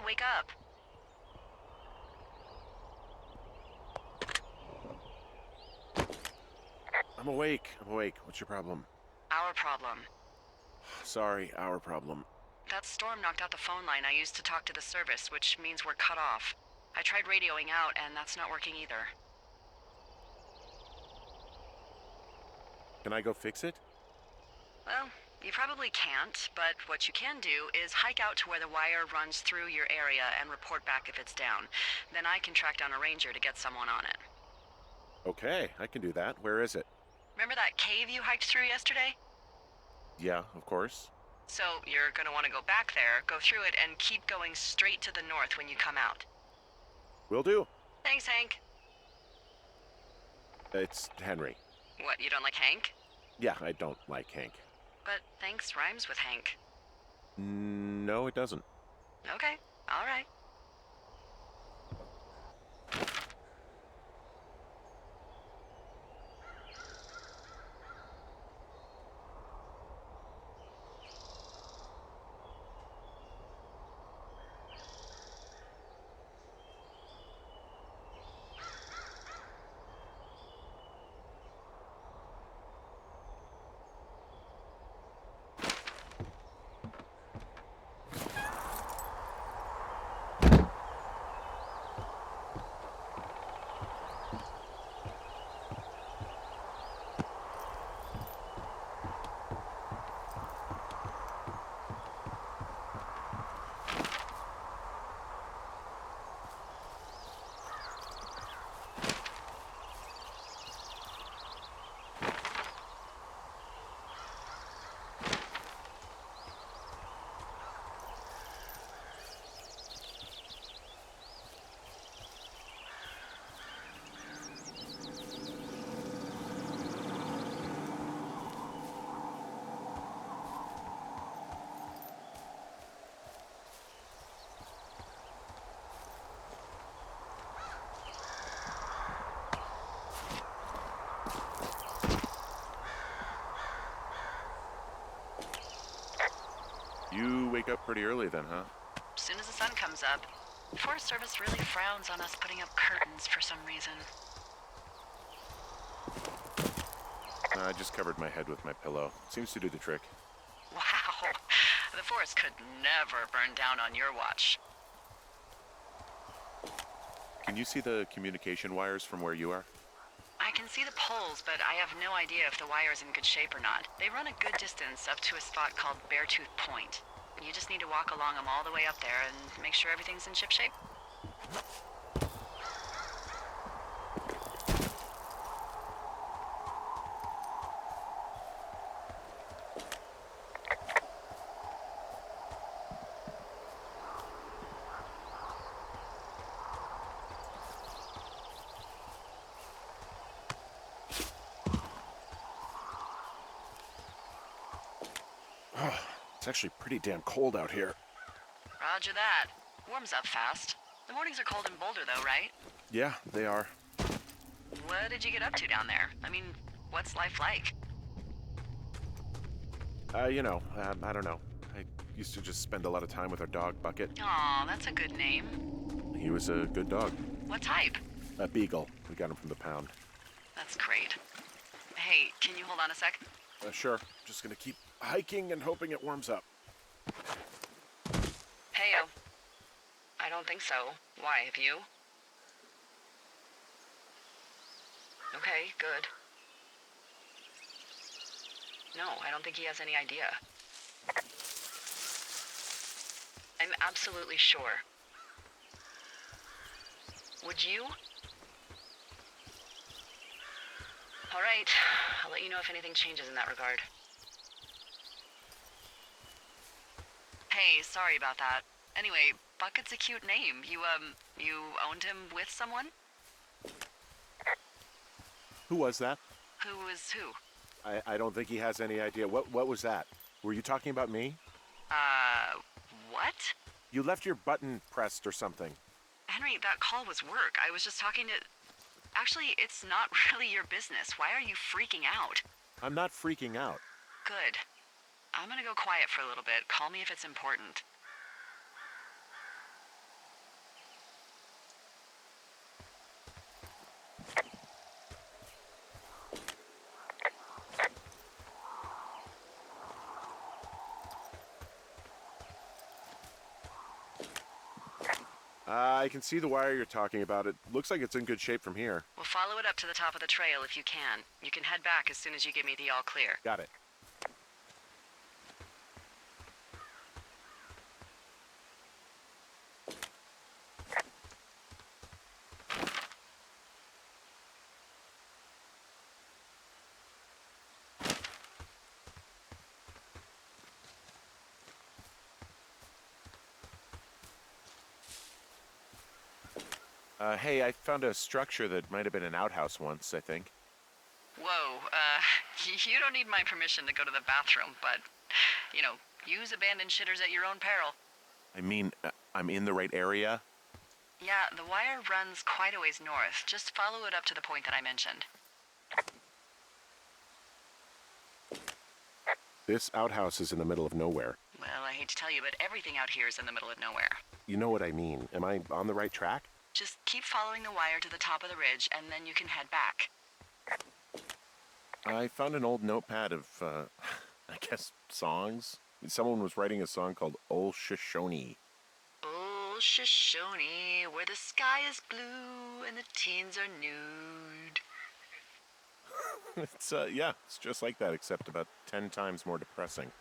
wake up. I'm awake. What's your problem? Our problem. Sorry, our problem. That storm knocked out the phone line I used to talk to the service, which means we're cut off. I tried radioing out, and that's not working either. Can I go fix it? Well, you probably can't, but what you can do is hike out to where the wire runs through your area and report back if it's down. Then I can track down a ranger to get someone on it. Okay, I can do that. Where is it? Remember that cave you hiked through yesterday? Yeah, of course. So you're gonna want to go back there, go through it, and keep going straight to the north when you come out. Will do. Thanks, Hank. It's Henry. What, you don't like Hank? Yeah, I don't like Hank. But thanks rhymes with Hank. No, it doesn't. Okay, all right. You wake up pretty early then, huh? As soon as the sun comes up. The Forest Service really frowns on us putting up curtains for some reason. I just covered my head with my pillow. Seems to do the trick. Wow. The forest could never burn down on your watch. Can you see the communication wires from where you are? I can see the poles, but I have no idea if the wire's in good shape or not. They run a good distance up to a spot called Beartooth Point. You just need to walk along them all the way up there and make sure everything's in ship shape. It's actually pretty damn cold out here. Roger that. Warms up fast. The mornings are cold in Boulder, though, right? Yeah, they are. What did you get up to down there? I mean, what's life like? I don't know. I used to just spend a lot of time with our dog, Bucket. Aw, that's a good name. He was a good dog. What type? A beagle. We got him from the pound. That's great. Hey, can you hold on a sec? Sure. Just gonna keep hiking and hoping it warms up. Heyo. I don't think so. Why, have you? Okay, good. No, I don't think he has any idea. I'm absolutely sure. Would you? All right, I'll let you know if anything changes in that regard. Hey, sorry about that. Anyway, Bucket's a cute name. You owned him with someone? Who was that? Who is who? I don't think he has any idea. What was that? Were you talking about me? What? You left your button pressed or something. Henry, that call was work. I was just talking to... Actually, it's not really your business. Why are you freaking out? I'm not freaking out. Good. I'm gonna go quiet for a little bit. Call me if it's important. I can see the wire you're talking about. It looks like it's in good shape from here. We'll follow it up to the top of the trail if you can. You can head back as soon as you give me the all clear. Got it. Hey, I found a structure that might have been an outhouse once, I think. Whoa, you don't need my permission to go to the bathroom, but, use abandoned shitters at your own peril. I mean, I'm in the right area? Yeah, the wire runs quite a ways north. Just follow it up to the point that I mentioned. This outhouse is in the middle of nowhere. Well, I hate to tell you, but everything out here is in the middle of nowhere. You know what I mean. Am I on the right track? Just keep following the wire to the top of the ridge, and then you can head back. I found an old notepad of, I guess, songs. Someone was writing a song called Ol Shoshone. Ol Shoshone, where the sky is blue and the teens are nude. It's just like that, except about 10 times more depressing.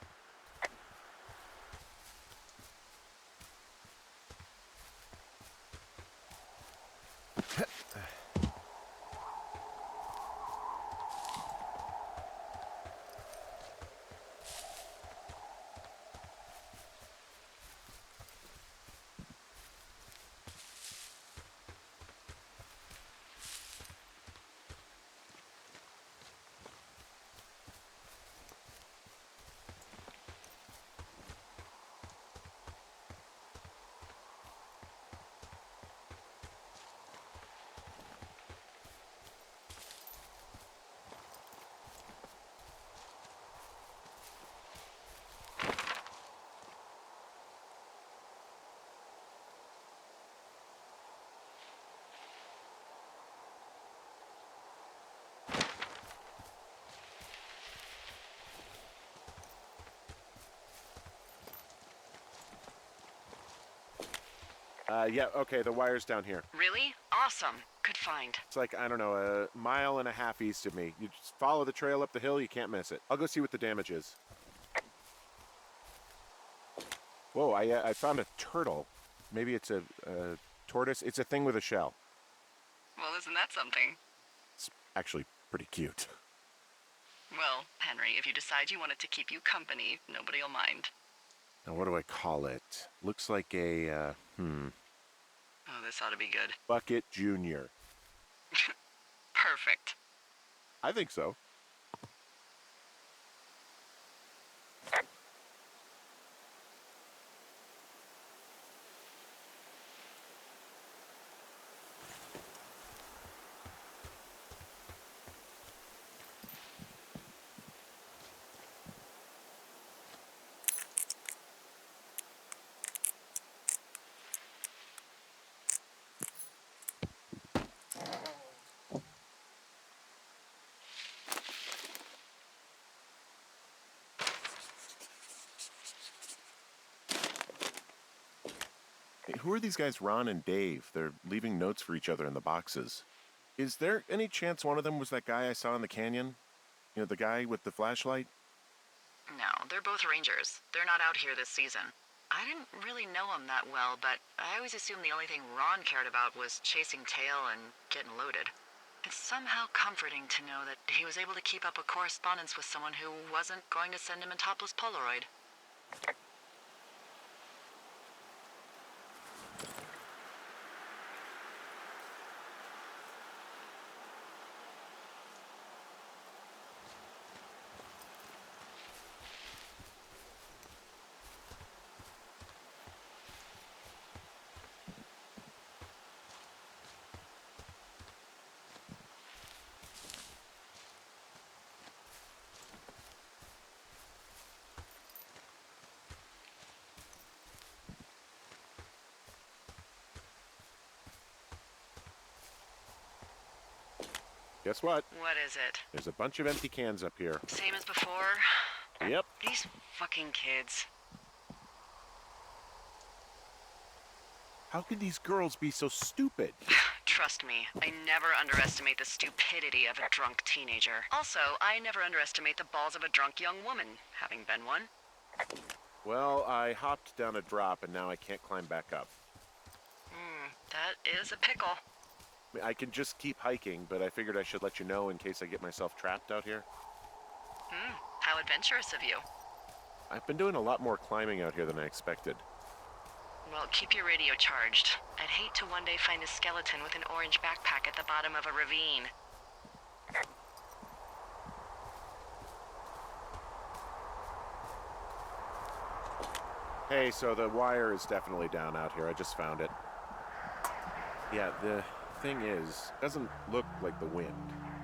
Yeah, okay, the wire's down here. Really? Awesome. Good find. It's like, I don't know, a mile and a half east of me. You just follow the trail up the hill, you can't miss it. I'll go see what the damage is. Whoa, I found a turtle. Maybe it's a tortoise. It's a thing with a shell. Well, isn't that something? It's actually pretty cute. Well, Henry, if you decide you want it to keep you company, nobody'll mind. Now, what do I call it? Looks like a, Oh, this ought to be good. Bucket Junior. Perfect. I think so. Hey, who are these guys, Ron and Dave? They're leaving notes for each other in the boxes. Is there any chance one of them was that guy I saw in the canyon? You know, the guy with the flashlight? No, they're both rangers. They're not out here this season. I didn't really know him that well, but I always assumed the only thing Ron cared about was chasing tail and getting loaded. It's somehow comforting to know that he was able to keep up a correspondence with someone who wasn't going to send him a topless Polaroid. Guess what? What is it? There's a bunch of empty cans up here. Same as before? Yep. These fucking kids. How could these girls be so stupid? Trust me, I never underestimate the stupidity of a drunk teenager. Also, I never underestimate the balls of a drunk young woman, having been one. Well, I hopped down a drop and now I can't climb back up. That is a pickle. I mean, I can just keep hiking, but I figured I should let you know in case I get myself trapped out here. How adventurous of you. I've been doing a lot more climbing out here than I expected. Well, keep your radio charged. I'd hate to one day find a skeleton with an orange backpack at the bottom of a ravine. Hey, so the wire is definitely down out here. I just found it. Yeah, the thing is, it doesn't look like the wind.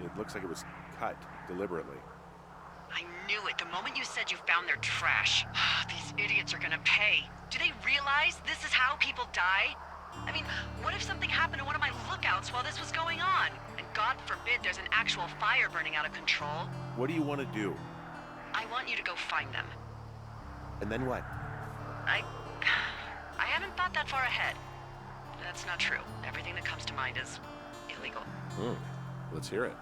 It looks like it was cut deliberately. I knew it the moment you said you found their trash. These idiots are gonna pay. Do they realize this is how people die? I mean, what if something happened to one of my lookouts while this was going on? And God forbid there's an actual fire burning out of control. What do you want to do? I want you to go find them. And then what? I haven't thought that far ahead. That's not true. Everything that comes to mind is illegal. Let's hear it.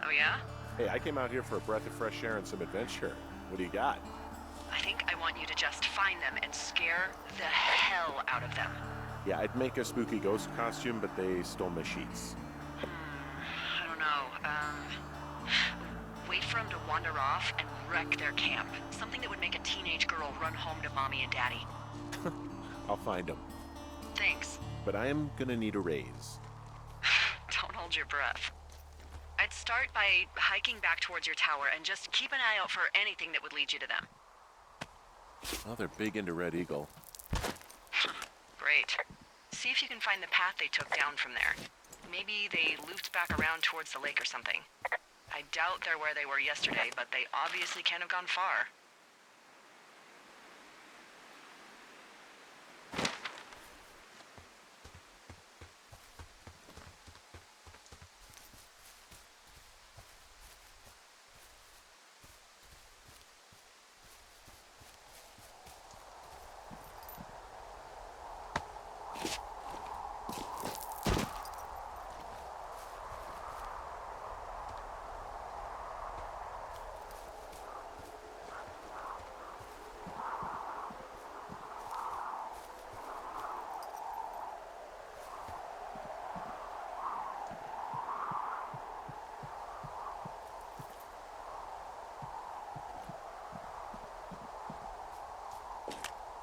Oh yeah? Hey, I came out here for a breath of fresh air and some adventure. What do you got? I think I want you to just find them and scare the hell out of them. Yeah, I'd make a spooky ghost costume, but they stole my sheets. I don't know. Wait for them to wander off and wreck their camp. Something that would make a teenage girl run home to mommy and daddy. I'll find them. Thanks. But I am gonna need a raise. Don't hold your breath. I'd start by hiking back towards your tower and just keep an eye out for anything that would lead you to them. Well, they're big into Red Eagle. Great. See if you can find the path they took down from there. Maybe they looped back around towards the lake or something. I doubt they're where they were yesterday, but they obviously can't have gone far.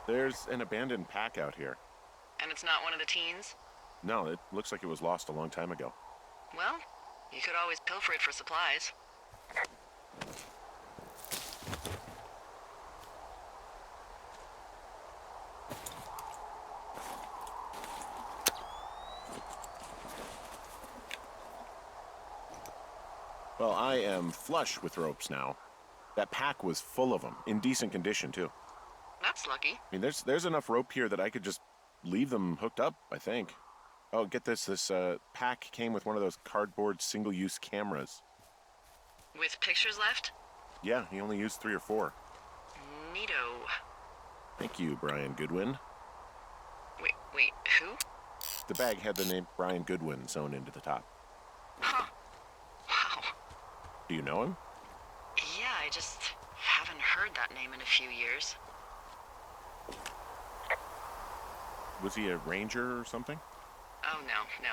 There's an abandoned pack out here. And it's not one of the teens? No, it looks like it was lost a long time ago. Well, you could always pilfer it for supplies. Well, I am flush with ropes now. That pack was full of them, in decent condition, too. That's lucky. I mean, there's enough rope here that I could just leave them hooked up, I think. Oh, get this. This pack came with one of those cardboard single-use cameras. With pictures left? Yeah, he only used 3 or 4. Neato. Thank you, Brian Goodwin. Wait, who? The bag had the name Brian Goodwin sewn into the top. Huh. Wow. Do you know him? Yeah, I just haven't heard that name in a few years. Was he a ranger or something? Oh, no.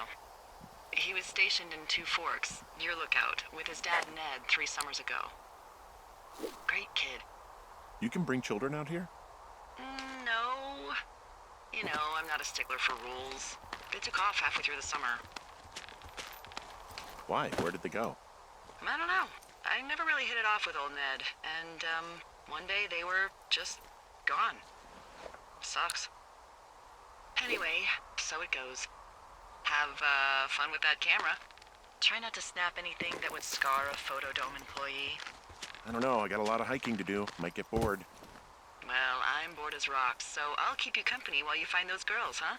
He was stationed in Two Forks, your lookout, with his dad Ned 3 summers ago. Great kid. You can bring children out here? No. You know, I'm not a stickler for rules. They took off halfway through the summer. Why? Where did they go? I don't know. I never really hit it off with old Ned, and, one day they were just gone. Sucks. Anyway, so it goes. Have, fun with that camera. Try not to snap anything that would scar a Photodome employee. I don't know. I got a lot of hiking to do. Might get bored. Well, I'm bored as rocks, so I'll keep you company while you find those girls, huh?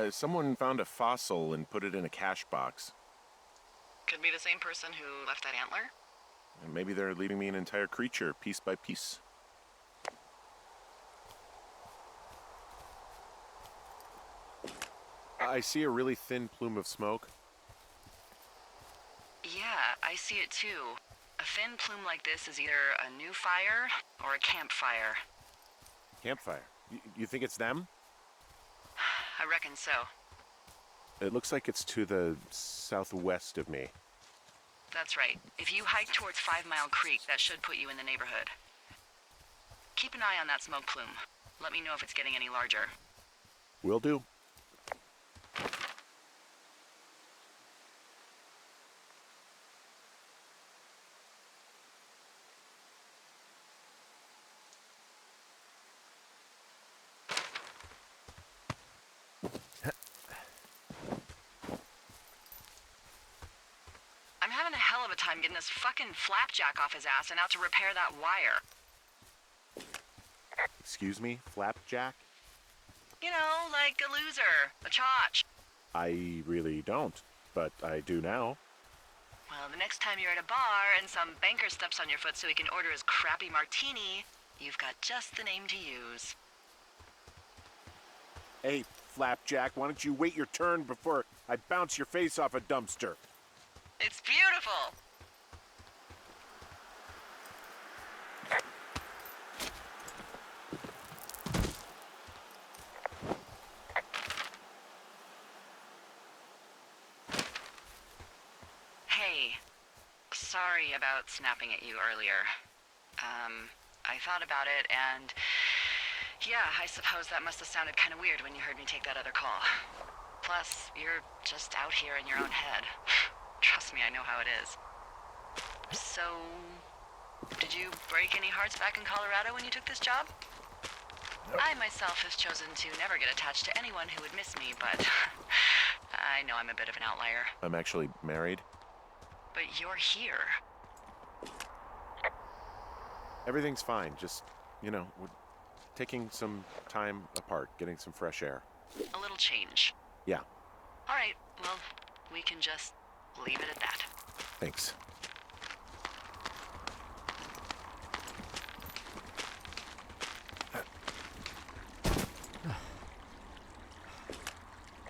Someone found a fossil and put it in a cash box. Could be the same person who left that antler. And maybe they're leaving me an entire creature, piece by piece. I see a really thin plume of smoke. Yeah, I see it too. A thin plume like this is either a new fire or a campfire. Campfire. You think it's them? I reckon so. It looks like it's to the southwest of me. That's right. If you hike towards 5 Mile Creek, that should put you in the neighborhood. Keep an eye on that smoke plume. Let me know if it's getting any larger. Will do. I'm having a hell of a time getting this fucking flapjack off his ass and out to repair that wire. Excuse me, Flapjack? You know, like a loser, a chotch. I really don't, but I do now. Well, the next time you're at a bar and some banker steps on your foot so he can order his crappy martini, you've got just the name to use. Hey, Flapjack, why don't you wait your turn before I bounce your face off a dumpster? It's beautiful! Hey, sorry about snapping at you earlier. I thought about it and... yeah, I suppose that must have sounded kind of weird when you heard me take that other call. Plus, you're just out here in your own head. Trust me, I know how it is. So, did you break any hearts back in Colorado when you took this job? Nope. I myself have chosen to never get attached to anyone who would miss me, but I know I'm a bit of an outlier. I'm actually married. But you're here. Everything's fine, just, we're taking some time apart, getting some fresh air. A little change. Yeah, All right, well, we can just leave it at that. thanks.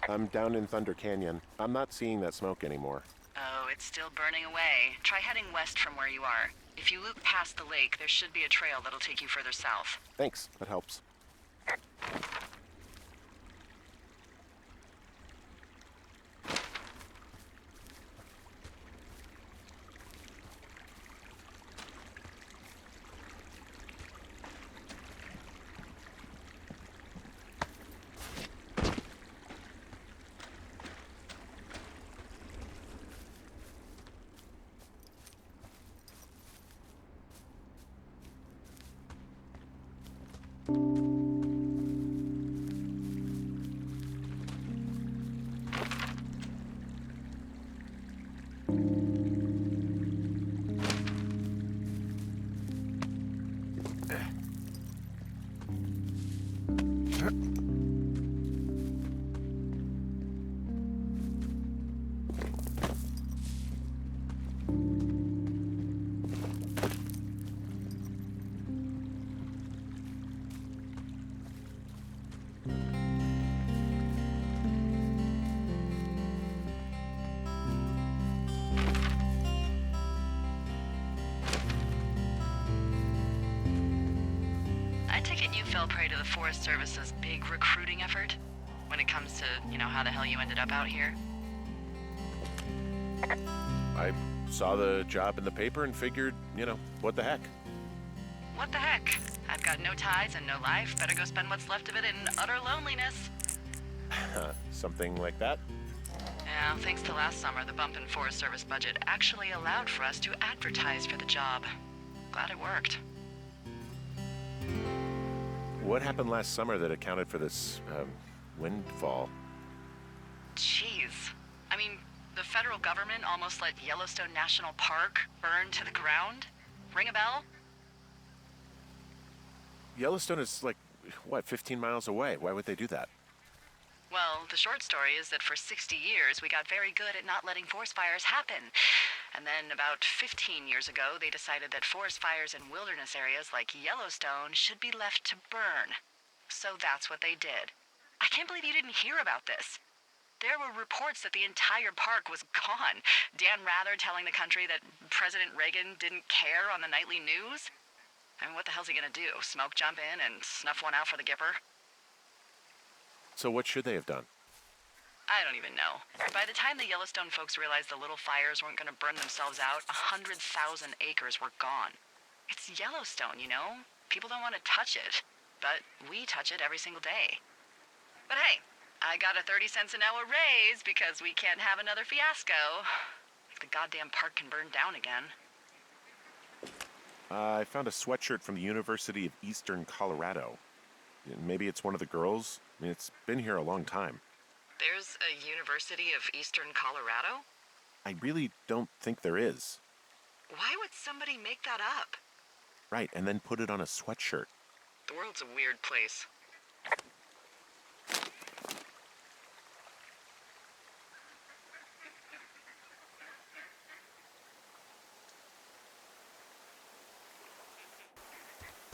I'm down in Thunder Canyon. I'm not seeing that smoke anymore. Oh, it's still burning away. Try heading west from where you are. If you loop past the lake, there should be a trail that'll take you further south. Thanks, that helps. I take it you fell prey to the Forest Service's big recruiting effort? When it comes to, how the hell you ended up out here? I saw the job in the paper and figured, what the heck? What the heck? I've got no ties and no life. Better go spend what's left of it in utter loneliness. Something like that? Yeah, thanks to last summer, the bump in Forest Service budget actually allowed for us to advertise for the job. Glad it worked. What happened last summer that accounted for this, windfall? Jeez. I mean, the federal government almost let Yellowstone National Park burn to the ground? Ring a bell? Yellowstone is 15 miles away. Why would they do that? Well, the short story is that for 60 years, we got very good at not letting forest fires happen. And then about 15 years ago, they decided that forest fires in wilderness areas like Yellowstone should be left to burn. So that's what they did. I can't believe you didn't hear about this. There were reports that the entire park was gone. Dan Rather telling the country that President Reagan didn't care on the nightly news. I mean, what the hell's he gonna do? Smoke jump in and snuff one out for the Gipper? So what should they have done? I don't even know. By the time the Yellowstone folks realized the little fires weren't gonna burn themselves out, 100,000 acres were gone. It's Yellowstone, you know? People don't want to touch it. But we touch it every single day. But hey, I got a 30 cents an hour raise because we can't have another fiasco. Like the goddamn park can burn down again. I found a sweatshirt from the University of Eastern Colorado. Maybe it's one of the girls? I mean, it's been here a long time. There's a University of Eastern Colorado? I really don't think there is. Why would somebody make that up? Right, and then put it on a sweatshirt. The world's a weird place.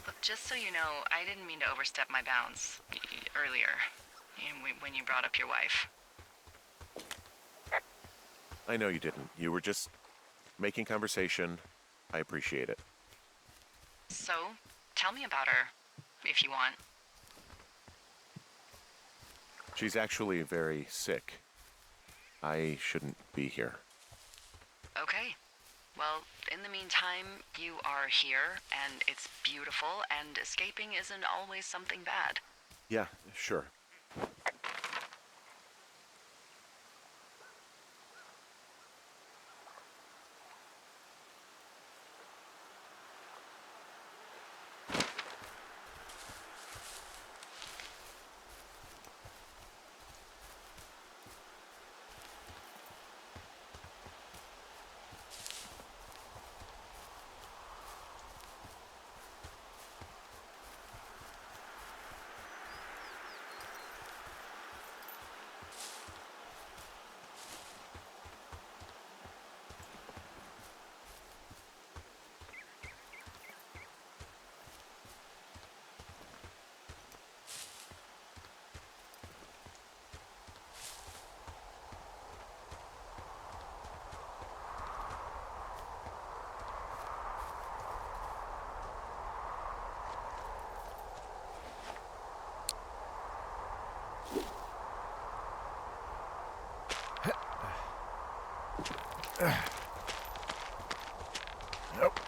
Look, just so you know, I didn't mean to overstep my bounds earlier when you brought up your wife. I know you didn't. You were just making conversation. I appreciate it. So, tell me about her, if you want. She's actually very sick. I shouldn't be here. Okay. Well, in the meantime, you are here, and it's beautiful, and escaping isn't always something bad. Yeah, sure. Nope.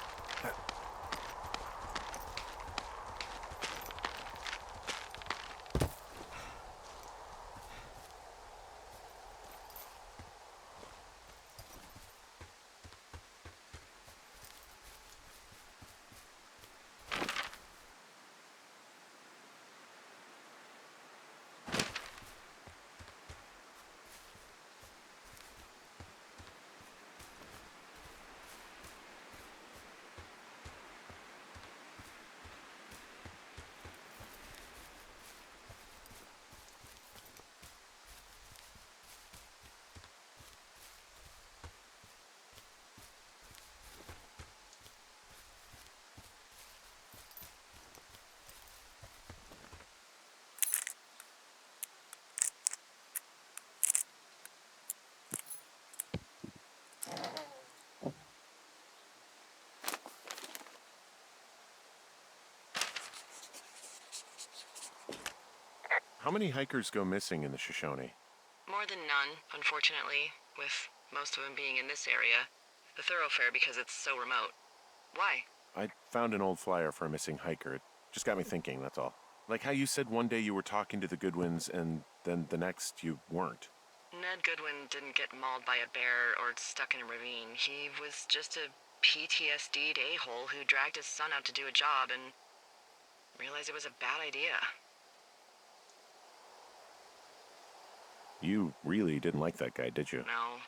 How many hikers go missing in the Shoshone? More than none, unfortunately, with most of them being in this area. The thoroughfare because it's so remote. Why? I found an old flyer for a missing hiker. It just got me thinking, that's all. Like how you said one day you were talking to the Goodwins and then the next you weren't. Ned Goodwin didn't get mauled by a bear or stuck in a ravine. He was just a PTSD'd a-hole who dragged his son out to do a job and realized it was a bad idea. You really didn't like that guy, did you? No.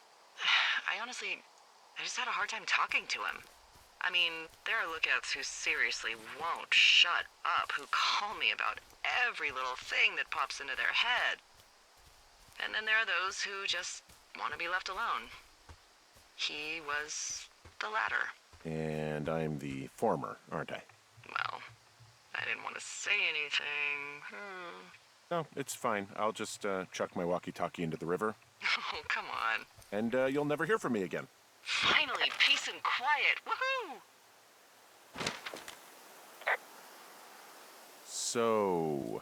I just had a hard time talking to him. I mean, there are lookouts who seriously won't shut up, who call me about every little thing that pops into their head. And then there are those who just want to be left alone. He was the latter. And I'm the former, aren't I? Well, I didn't want to say anything. No, it's fine. I'll just chuck my walkie-talkie into the river. Oh, come on. And you'll never hear from me again. Finally, peace and quiet. Woohoo! So...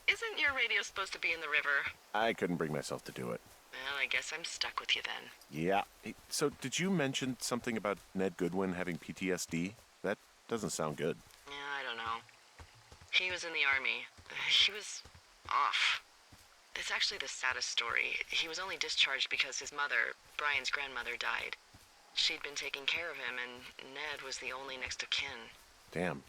Isn't your radio supposed to be in the river? I couldn't bring myself to do it. Well, I guess I'm stuck with you then. Yeah. Hey, so did you mention something about Ned Goodwin having PTSD? That doesn't sound good. Yeah, I don't know. He was in the army. He was off. It's actually the saddest story. He was only discharged because his mother, Brian's grandmother, died. She'd been taking care of him, and Ned was the only next of kin. Damn.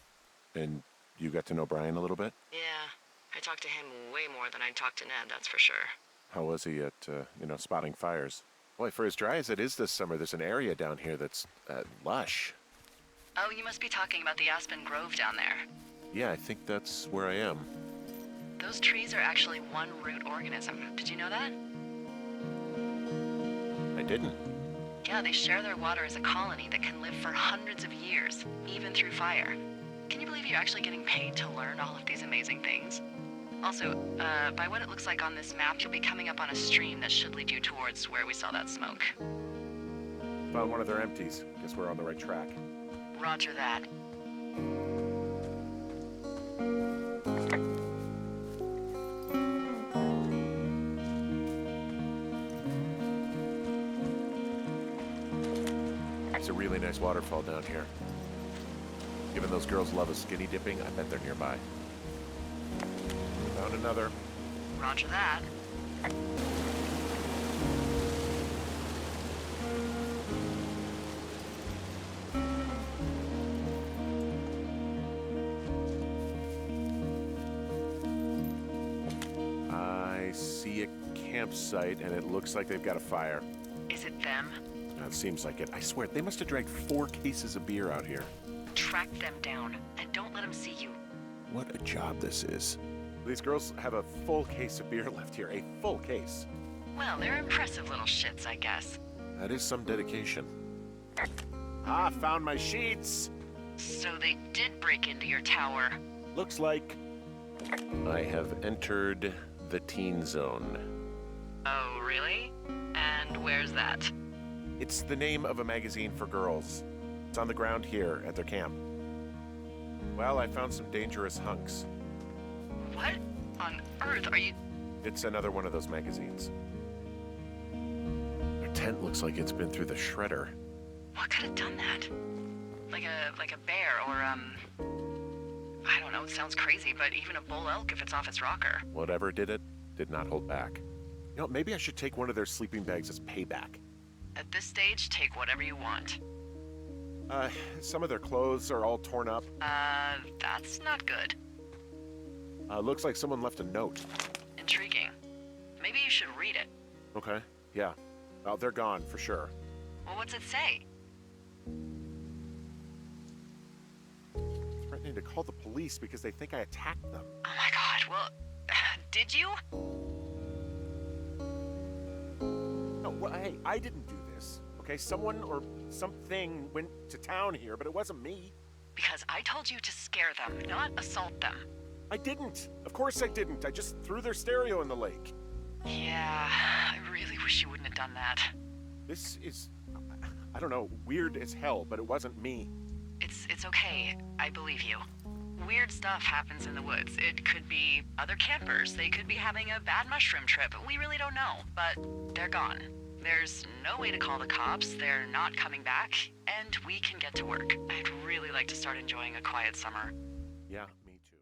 And you got to know Brian a little bit? Yeah. I talked to him way more than I'd talked to Ned, that's for sure. How was he at, spotting fires? Boy, for as dry as it is this summer, there's an area down here that's, lush. Oh, you must be talking about the Aspen Grove down there. Yeah, I think that's where I am. Those trees are actually one root organism. Did you know that? I didn't. Yeah, they share their water as a colony that can live for hundreds of years, even through fire. Can you believe you're actually getting paid to learn all of these amazing things? Also, by what it looks like on this map, you'll be coming up on a stream that should lead you towards where we saw that smoke. Found one of their empties. Guess we're on the right track. Roger that. It's a really nice waterfall down here. Given those girls love a skinny dipping, I bet they're nearby. Found another. Roger that. I see a campsite, and it looks like they've got a fire. Is it them? It seems like it. I swear, they must have dragged 4 cases of beer out here. Track them down, and don't let them see you. What a job this is. These girls have a full case of beer left here. A full case. Well, they're impressive little shits, I guess. That is some dedication. Ah, found my sheets! So they did break into your tower. Looks like I have entered the teen zone. Oh, really? And where's that? It's the name of a magazine for girls. It's on the ground here at their camp. Well, I found some dangerous hunks. What on earth are you... It's another one of those magazines. Their tent looks like it's been through the shredder. What could have done that? Like a bear or, I don't know, it sounds crazy, but even a bull elk if it's off its rocker. Whatever did it, did not hold back. You know, maybe I should take one of their sleeping bags as payback. At this stage, take whatever you want. Some of their clothes are all torn up. That's not good. Looks like someone left a note. Intriguing. Maybe you should read it. Okay, yeah. Well, they're gone, for sure. Well, what's it say? Threatening to call the police because they think I attacked them. Oh my god, well, did you? No, well, hey, I didn't do this. Okay, someone or something went to town here, but it wasn't me. Because I told you to scare them, not assault them. I didn't. Of course I didn't. I just threw their stereo in the lake. Yeah, I really wish you wouldn't have done that. This is, I don't know, weird as hell, but it wasn't me. It's okay. I believe you. Weird stuff happens in the woods. It could be other campers. They could be having a bad mushroom trip. We really don't know, but they're gone. There's no way to call the cops. They're not coming back, and we can get to work. I'd really like to start enjoying a quiet summer. Yeah, me too.